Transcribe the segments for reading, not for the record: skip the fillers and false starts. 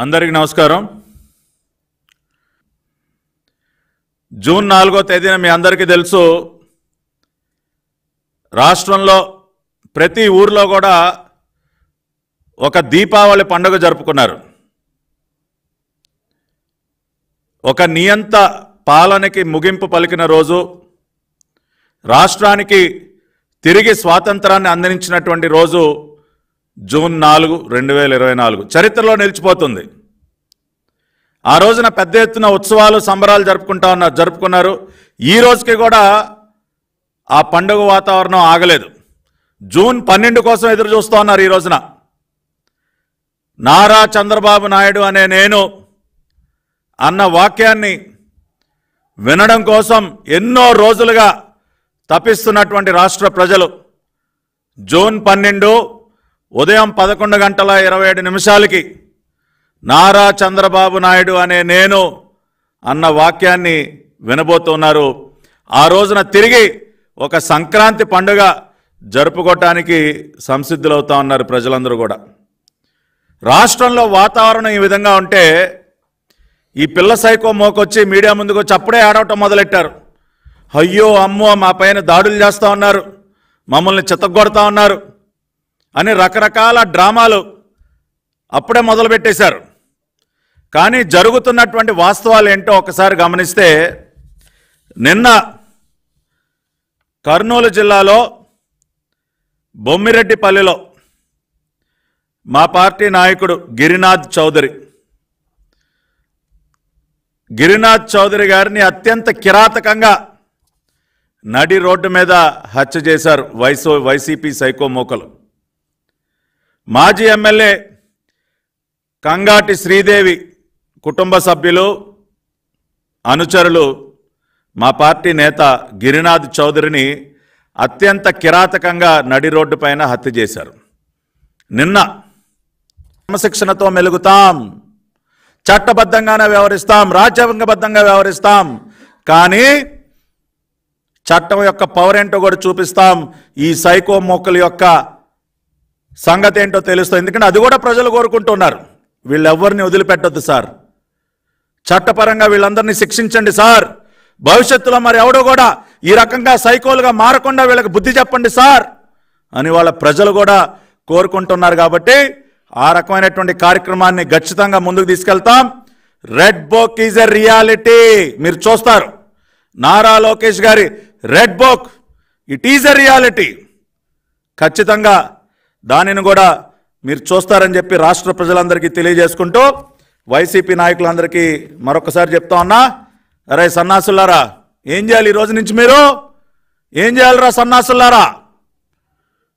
అందరికీ నమస్కారం। జూన్ 4వ తేదీన మీ అందరికీ తెలుసు రాష్ట్రంలో ప్రతి ఊర్లో కూడా ఒక దీపావళి పండుగ జరుపుకున్నారు। ఒక నియంత పాలనకి ముగింపు పలికిన రోజు, రాష్ట్రానికి తిరిగి స్వాతంత్రాన్ని అందించినటువంటి రోజు జూన్ 4, 2024 చరిత్రలో నిలిచిపోతుంది। ఆ రోజున పెద్ద ఎత్తున ఉత్సవాలు సంబరాలు జరుపుకున్నారు। ఈ రోజుకి కూడా ఆ పండుగ వాతావరణం ఆగలేదు। జూన్ 12 కోసం ఎదురు చూస్తూ ఉన్నారు। ఈ రోజున నారా చంద్రబాబు నాయుడు అనే నేను అన్న వాక్యాన్ని వినడం కోసం ఎన్నో రోజులుగా తపిస్తున్నటువంటి రాష్ట్ర ప్రజలు జూన్ 12 ఉదయం 11:27 నారా చంద్రబాబు నాయుడు అనే నేను అన్న వాక్యాన్ని వినబోతున్నారు। ఆ రోజున తిరిగి ఒక సంక్రాంతి పండుగ జరుపుకోవటానికి సంసిద్ధులవుతా ఉన్నారు ప్రజలందరూ కూడా। రాష్ట్రంలో వాతావరణం ఈ విధంగా ఉంటే ఈ పిల్ల సైకో మోకొచ్చి మీడియా ముందుకు వచ్చి అప్పుడే ఆడవటం మొదలెట్టారు। అయ్యో అమ్మో మా పైన దాడులు చేస్తూ ఉన్నారు, మమ్మల్ని చితగ్గొడతా ఉన్నారు అని రకరకాల డ్రామాలు అప్పుడే మొదలుపెట్టేశారు। కానీ జరుగుతున్నటువంటి వాస్తవాలు ఏంటో ఒకసారి గమనిస్తే, నిన్న కర్నూలు జిల్లాలో బొమ్మిరెడ్డిపల్లిలో మా పార్టీ నాయకుడు గిరినాథ్ చౌదరి గారిని అత్యంత కిరాతకంగా నడి రోడ్డు మీద హత్య చేశారు వైసీపీ సైకో మోకలు। మాజీ ఎమ్మెల్యే కంగాటి శ్రీదేవి కుటుంబ సభ్యులు అనుచరులు మా పార్టీ నేత గిరినాథ్ చౌదరిని అత్యంత కిరాతకంగా నడి రోడ్డు పైన హత్య చేశారు। నిన్న క్రమశిక్షణతో మెలుగుతాం, చట్టబద్ధంగానే వ్యవహరిస్తాం, రాజ్యాంగబద్ధంగా వ్యవహరిస్తాం, కానీ చట్టం యొక్క పవర్ ఏంటో కూడా చూపిస్తాం, ఈ సైకో మోకల యొక్క సంగతి ఏంటో తెలుస్తుంది। ఎందుకంటే అది కూడా ప్రజలు కోరుకుంటున్నారు। వీళ్ళెవ్వరిని వదిలిపెట్టొద్దు సార్, చట్టపరంగా వీళ్ళందరినీ శిక్షించండి సార్, భవిష్యత్తులో మరి ఎవడో కూడా ఈ రకంగా సైకోలుగా మారకుండా వీళ్ళకి బుద్ధి చెప్పండి సార్ అని వాళ్ళ ప్రజలు కూడా కోరుకుంటున్నారు। కాబట్టి ఆ రకమైనటువంటి కార్యక్రమాన్ని ఖచ్చితంగా ముందుకు తీసుకెళ్తాం। Red book is a reality, మీరు చూస్తారు నారా లోకేష్ గారి red book, it is a reality, ఖచ్చితంగా దానిని కూడా మీరు చూస్తారని చెప్పి రాష్ట్ర ప్రజలందరికీ తెలియజేసుకుంటూ వైసీపీ నాయకులందరికీ మరొకసారి చెప్తా ఉన్నా, అరే సన్నాసులారా ఏం చేయాలి? ఈ రోజు నుంచి మీరు ఏం చేయాలిరా సన్నాసులారా?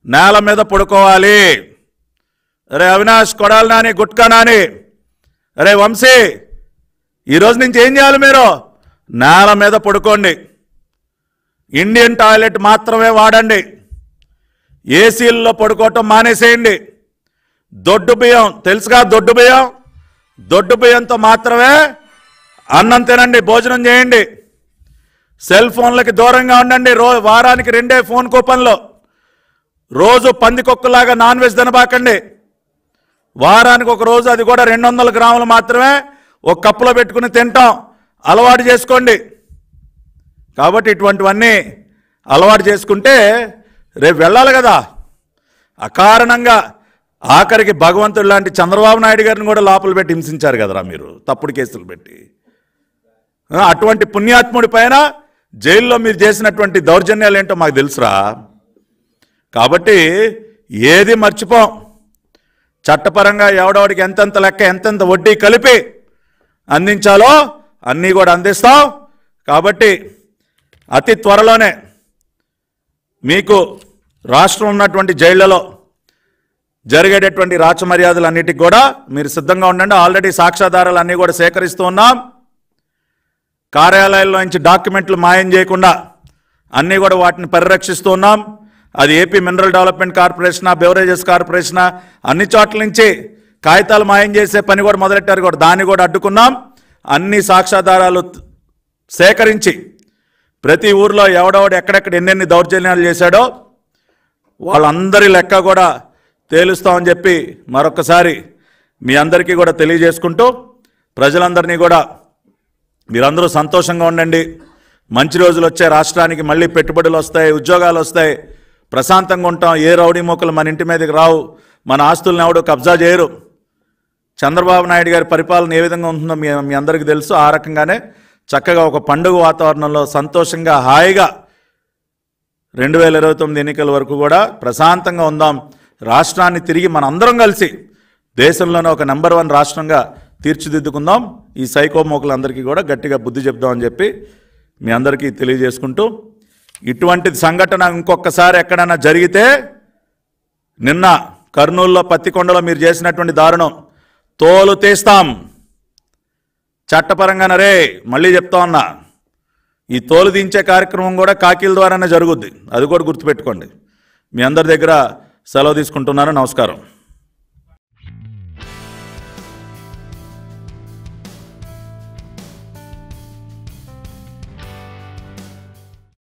నేల మీద పడుకోవాలి। అరే అవినాష్, కొడాలి నాని, గుట్కా నాని, అరే వంశీ, ఈరోజు నుంచి ఏం చేయాలి? మీరు నేల మీద పడుకోండి, ఇండియన్ టాయిలెట్ మాత్రమే వాడండి, ఏసీల్లో పడుకోవటం మానేసేయండి, దొడ్డు బియ్యం తెలుసుగా, దొడ్డు బియ్యంతో మాత్రమే అన్నం తినండి, భోజనం చేయండి, సెల్ ఫోన్లకి దూరంగా ఉండండి, వారానికి 2 ఫోన్ కూపన్లు, రోజు పందికొక్కులాగా నాన్ వెజ్ తినబాకండి, వారానికి ఒక రోజు అది కూడా 200 గ్రాములు మాత్రమే ఒక కప్పులో పెట్టుకుని తింటాం అలవాటు చేసుకోండి। కాబట్టి ఇటువంటివన్నీ అలవాటు చేసుకుంటే రేపు వెళ్ళాలి కదా। అకారణంగా ఆఖరికి భగవంతుడు లాంటి చంద్రబాబు నాయుడు గారిని కూడా లోపల పెట్టి హింసించారు కదరా మీరు, తప్పుడు కేసులు పెట్టి। అటువంటి పుణ్యాత్ముడి పైన జైల్లో మీరు చేసినటువంటి దౌర్జన్యాలు ఏంటో మాకు తెలుసురా। కాబట్టి ఏది మర్చిపోం, చట్టపరంగా ఎవడవాడికి ఎంతెంత లెక్క ఎంతెంత వడ్డీ కలిపి అందించాలో అన్నీ కూడా అందిస్తాం। కాబట్టి అతి త్వరలోనే మీకు రాష్ట్రం ఉన్నటువంటి జైళ్లలో జరిగేటటువంటి రాచమర్యాదలన్నిటికి కూడా మీరు సిద్ధంగా ఉండండి। ఆల్రెడీ సాక్ష్యాధారాలు అన్నీ కూడా సేకరిస్తూ ఉన్నాం। కార్యాలయాల్లో నుంచి డాక్యుమెంట్లు మాయం చేయకుండా అన్నీ కూడా వాటిని పరిరక్షిస్తూ ఉన్నాం। అది ఏపీ మినరల్ డెవలప్మెంట్ కార్పొరేషనా, బెవరేజెస్ కార్పొరేషనా, అన్ని చోట్ల నుంచి కాగితాలు మాయం చేసే పని కూడా మొదలెట్టారు కూడా, దాన్ని కూడా అడ్డుకున్నాం। అన్ని సాక్ష్యాధారాలు సేకరించి ప్రతి ఊర్లో ఎవడెవడు ఎక్కడెక్కడ ఎన్నెన్ని దౌర్జన్యాలు చేశాడో వాళ్ళందరి లెక్క కూడా తేలుస్తామని చెప్పి మరొకసారి మీ అందరికీ కూడా తెలియజేసుకుంటూ ప్రజలందరినీ కూడా మీరందరూ సంతోషంగా ఉండండి. మంచి రోజులు వచ్చాయి, రాష్ట్రానికి మళ్ళీ పెట్టుబడులు వస్తాయి, ఉద్యోగాలు వస్తాయి, ప్రశాంతంగా ఉంటాం. ఏ రౌడీ మూకలు మన ఇంటి మీదకి రావు, మన ఆస్తులను ఎవడు కబ్జా చేయరు. చంద్రబాబు నాయుడు గారి పరిపాలన ఏ విధంగా ఉంటుందో మీ అందరికీ తెలుసు. ఆ రకంగానే చక్కగా ఒక పండుగ వాతావరణంలో సంతోషంగా హాయిగా 2029 ఎన్నికల వరకు కూడా ప్రశాంతంగా ఉందాం. రాష్ట్రాన్ని తిరిగి మనందరం కలిసి దేశంలోనే ఒక నెంబర్ 1 రాష్ట్రంగా తీర్చిదిద్దుకుందాం. ఈ సైకో మోకలందరికీ కూడా గట్టిగా బుద్ధి చెప్దామని చెప్పి మీ అందరికీ తెలియజేసుకుంటూ, ఇటువంటి సంఘటన ఇంకొకసారి ఎక్కడైనా జరిగితే, నిన్న కర్నూలులో పత్తికొండలో మీరు చేసినటువంటి దారుణం తోలు తీస్తాం చట్టపరంగానే. రే మళ్ళీ చెప్తా ఉన్నా, ఈ తోలు దించే కార్యక్రమం కూడా కాకీల ద్వారానే జరుగుద్ది, అది కూడా గుర్తుపెట్టుకోండి. మీ అందరి దగ్గర సెలవు తీసుకుంటున్నాను. నమస్కారం.